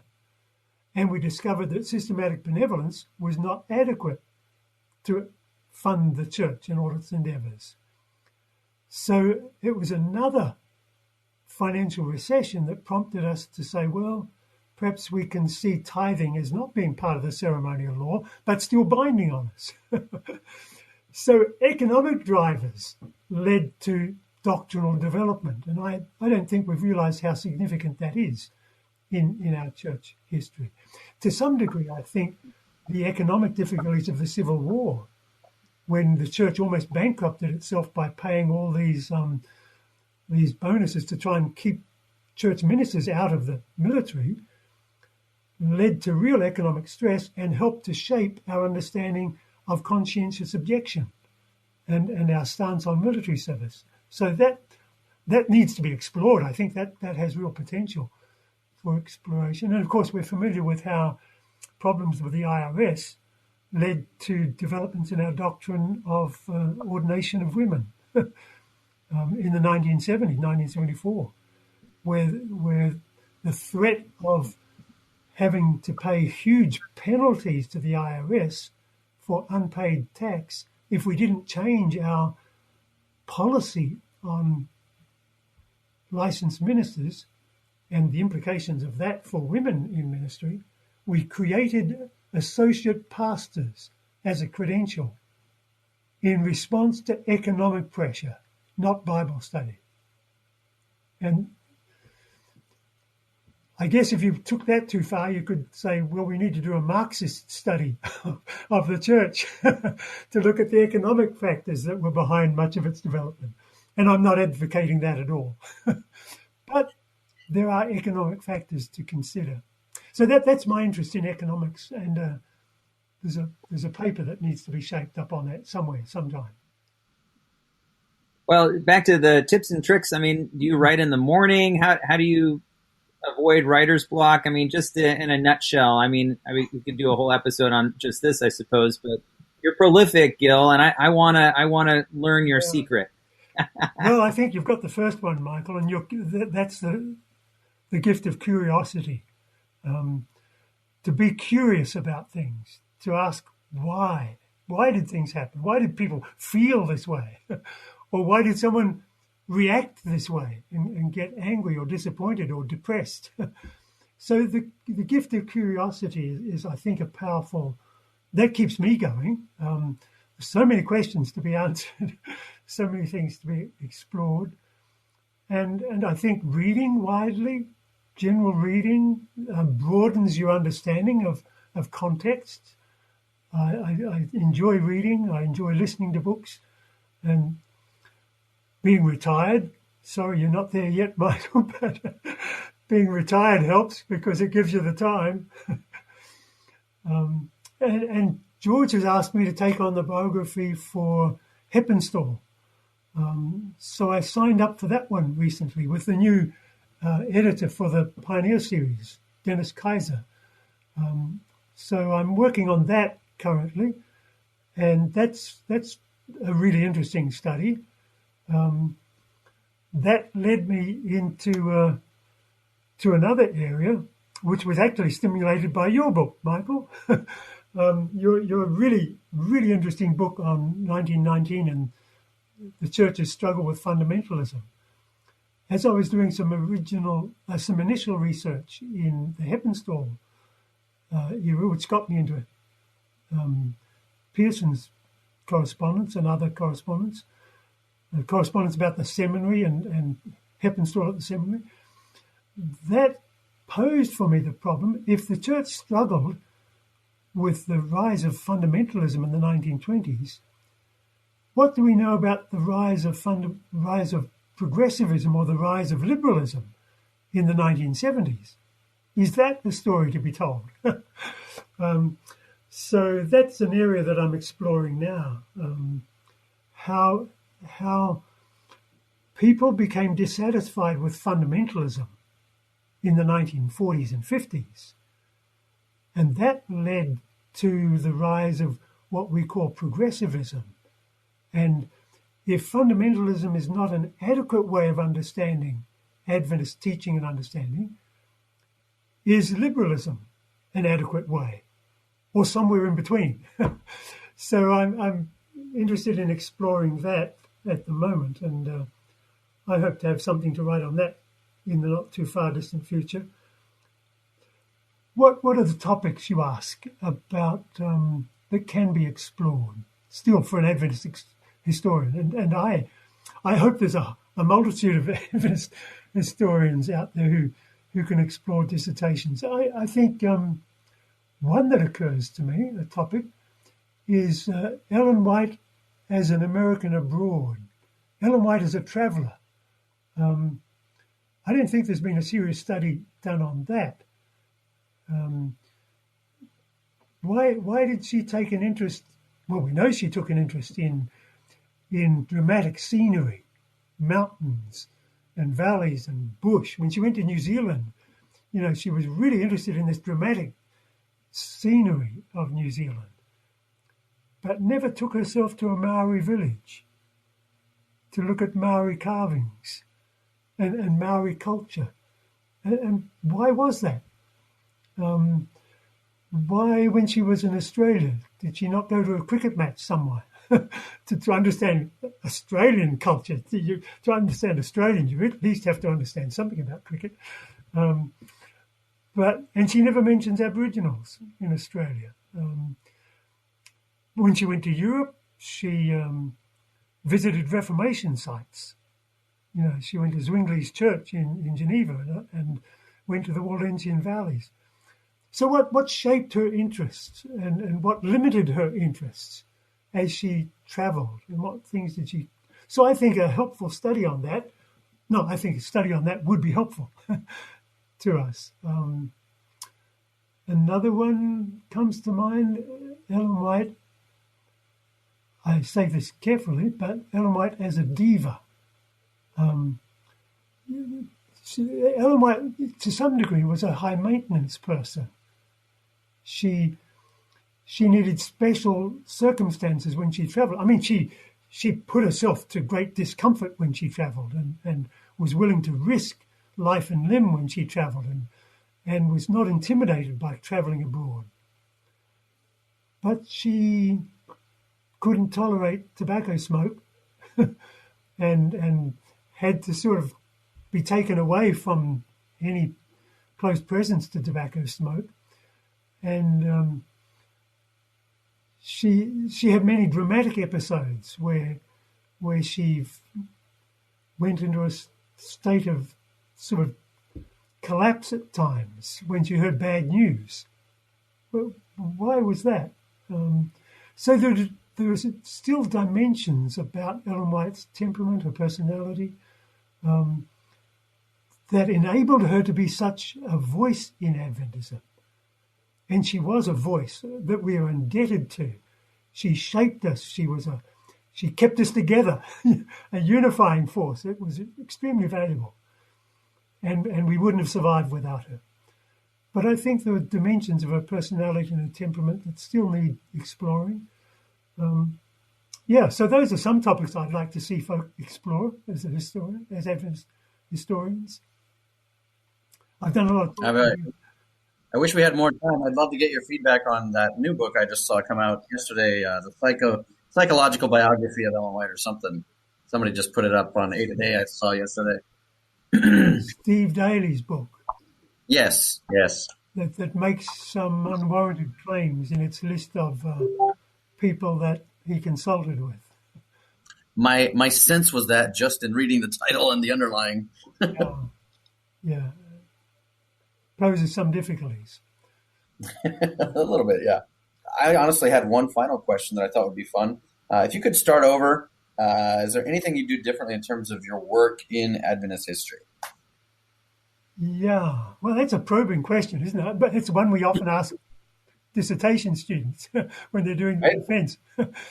And we discovered that systematic benevolence was not adequate to fund the church in all its endeavors. So it was another financial recession that prompted us to say, well, perhaps we can see tithing as not being part of the ceremonial law, but still binding on us. So economic drivers led to doctrinal development. And I don't think we've realized how significant that is in our church history. To some degree, I think the economic difficulties of the Civil War, when the church almost bankrupted itself by paying all these bonuses to try and keep church ministers out of the military, led to real economic stress and helped to shape our understanding of conscientious objection and our stance on military service. So that needs to be explored. I think that has real potential for exploration. And of course, we're familiar with how problems with the IRS led to developments in our doctrine of ordination of women in the 1970s, 1974, where the threat of having to pay huge penalties to the IRS for unpaid tax if we didn't change our policy on licensed ministers and the implications of that for women in ministry, we created associate pastors as a credential in response to economic pressure not Bible study. And I guess if you took that too far, you could say, well, we need to do a Marxist study of the church to look at the economic factors that were behind much of its development. And I'm not advocating that at all. But there are economic factors to consider. So that's my interest in economics. And there's a paper that needs to be shaped up on that somewhere, sometime. Well, back to the tips and tricks. I mean, do you write in the morning? How do you avoid writer's block? I mean, just in a nutshell. I mean, we could do a whole episode on just this, I suppose. But you're prolific, Gil, and I wanna learn your secret. Well, I think you've got the first one, Michael, and that's the gift of curiosity. To be curious about things, to ask why. Why did things happen? Why did people feel this way? Or why did someone react this way and get angry or disappointed or depressed? So the gift of curiosity is, I think, a powerful, that keeps me going. So many questions to be answered, so many things to be explored. And I think reading widely, general reading, broadens your understanding of context. I enjoy reading. I enjoy listening to books. And being retired, sorry you're not there yet, Michael, but being retired helps because it gives you the time. And George has asked me to take on the biography for Heppenstall. So I signed up for that one recently with the new editor for the Pioneer series, Dennis Kaiser. So I'm working on that currently, and that's a really interesting study. That led me into to another area, which was actually stimulated by your book, Michael. Your really, really interesting book on 1919 and the church's struggle with fundamentalism. As I was doing some initial research in the Heppenstall era, which got me into Pearson's correspondence and other correspondence about the seminary and Heppenstall at the seminary, that posed for me the problem. If the church struggled with the rise of fundamentalism in the 1920s, what do we know about the rise of progressivism or the rise of liberalism in the 1970s? Is that the story to be told? So that's an area that I'm exploring now. How people became dissatisfied with fundamentalism in the 1940s and 50s. And that led to the rise of what we call progressivism. And if fundamentalism is not an adequate way of understanding Adventist teaching and understanding, is liberalism an adequate way, or somewhere in between? So I'm interested in exploring that at the moment, and I hope to have something to write on that in the not too far distant future. What are the topics, you ask, about that can be explored still for an Adventist historian? And I hope there's a multitude of Adventist historians out there who can explore dissertations. I think one that occurs to me, a topic, is Ellen White as an American abroad. Ellen White as a traveller. I don't think there's been a serious study done on that. Why did she take an interest? Well, we know she took an interest in dramatic scenery, mountains and valleys and bush. When she went to New Zealand, she was really interested in this dramatic scenery of New Zealand, but never took herself to a Maori village to look at Maori carvings and Maori culture. And why was that? Why, when she was in Australia, did she not go to a cricket match somewhere to understand Australian culture? To understand Australian, you at least have to understand something about cricket. And she never mentions Aboriginals in Australia. When she went to Europe, she visited Reformation sites. You know, she went to Zwingli's church in Geneva and went to the Waldensian valleys. So what shaped her interests and what limited her interests as she travelled, and what things did she... So I think a helpful study on that, I think a study on that would be helpful to us. Another one comes to mind, Ellen White. I say this carefully, but Ellen White as a diva. Ellen White, to some degree, was a high-maintenance person. She needed special circumstances when she travelled. I mean, she put herself to great discomfort when she travelled and was willing to risk life and limb when she travelled and was not intimidated by travelling abroad. But she couldn't tolerate tobacco smoke and had to sort of be taken away from any close presence to tobacco smoke. And she had many dramatic episodes where she went into a state of sort of collapse at times when she heard bad news. Well, why was that? So there are still dimensions about Ellen White's temperament, her personality, that enabled her to be such a voice in Adventism. And she was a voice that we are indebted to. She shaped us. She kept us together, a unifying force. It was extremely valuable. And we wouldn't have survived without her. But I think there are dimensions of her personality and her temperament that still need exploring. So those are some topics I'd like to see folk explore as a historian, as Adventist historians. I've done a lot of... I wish we had more time. I'd love to get your feedback on that new book I just saw come out yesterday, the psychological biography of Ellen White or something. Somebody just put it up on A Today I saw yesterday. Steve Daly's book. Yes. That makes some unwarranted claims in its list of people that he consulted with. My sense was that just in reading the title and the underlying. Yeah. Poses some difficulties. A little bit, yeah. I honestly had one final question that I thought would be fun. If you could start over, is there anything you do differently in terms of your work in Adventist history? Yeah, well, that's a probing question, isn't it? But it's one we often ask dissertation students when they're doing the defense.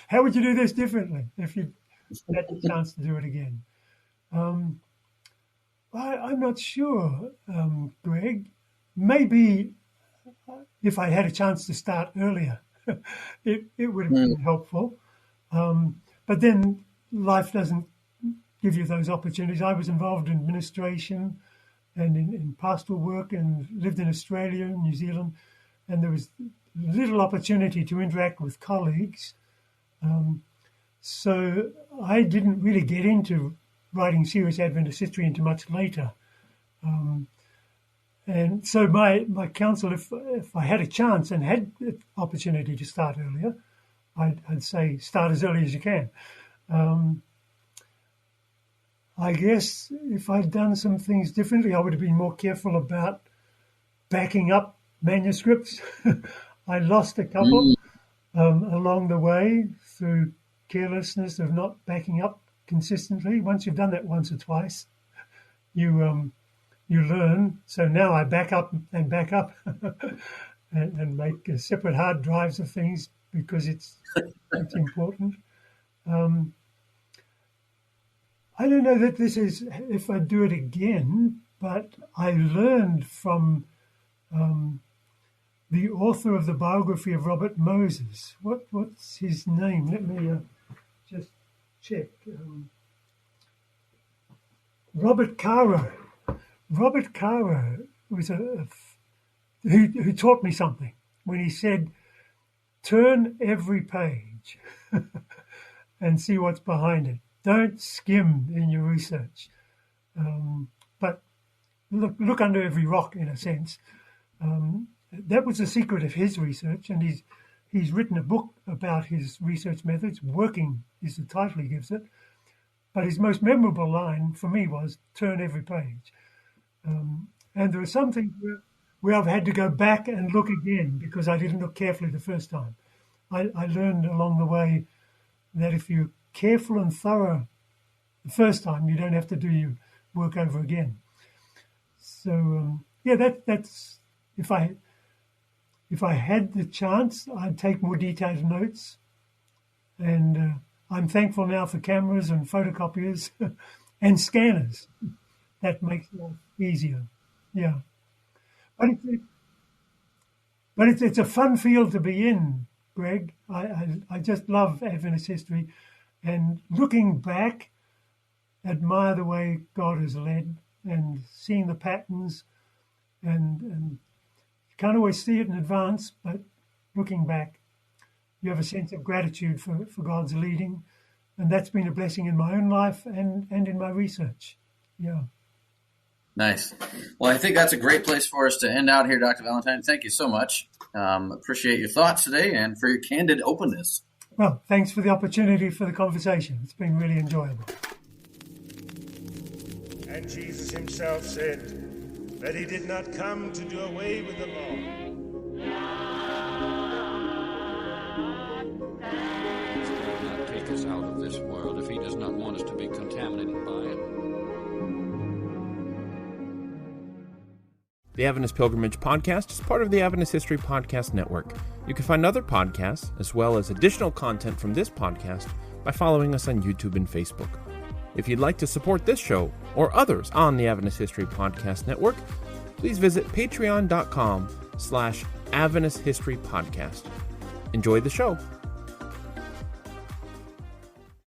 How would you do this differently if you had the chance to do it again? I'm not sure, Greg. Maybe if I had a chance to start earlier, it would have been helpful. But then life doesn't give you those opportunities. I was involved in administration and in pastoral work and lived in Australia and New Zealand, and there was little opportunity to interact with colleagues. So I didn't really get into writing serious Adventist history until much later. And so my counsel, if I had a chance and had the opportunity to start earlier, I'd say start as early as you can. I guess if I'd done some things differently, I would have been more careful about backing up manuscripts. I lost a couple along the way through carelessness of not backing up consistently. Once you've done that once or twice, you learn. So now I back up and make separate hard drives of things because it's important. I don't know that this is, if I do it again, but I learned from the author of the biography of Robert Moses. What's his name? Let me just check. Robert Caro. Robert Caro was who taught me something when he said, turn every page and see what's behind it. Don't skim in your research, but look under every rock in a sense. That was the secret of his research, and he's written a book about his research methods. Working is the title he gives it. But his most memorable line for me was, "Turn every page." And there are some things where I've had to go back and look again because I didn't look carefully the first time. I learned along the way that if you're careful and thorough the first time, you don't have to do your work over again. So that's if I had the chance, I'd take more detailed notes. And I'm thankful now for cameras and photocopiers and scanners. That makes life easier. Yeah, but it's a fun field to be in, Greg. I just love Adventist history, and looking back, admire the way God has led and seeing the patterns, and you can't always see it in advance, but looking back, you have a sense of gratitude for God's leading, and that's been a blessing in my own life and in my research. Yeah. Nice. Well, I think that's a great place for us to end out here, Dr. Valentine. Thank you so much. Appreciate your thoughts today and for your candid openness. Well, thanks for the opportunity for the conversation. It's been really enjoyable. And Jesus himself said that he did not come to do away with the law. He will not take us out of this world if he does not want us to be contaminated by it. The Adventist Pilgrimage Podcast is part of the Adventist History Podcast Network. You can find other podcasts, as well as additional content from this podcast, by following us on YouTube and Facebook. If you'd like to support this show or others on the Adventist History Podcast Network, please visit patreon.com/Adventist History Podcast. Enjoy the show.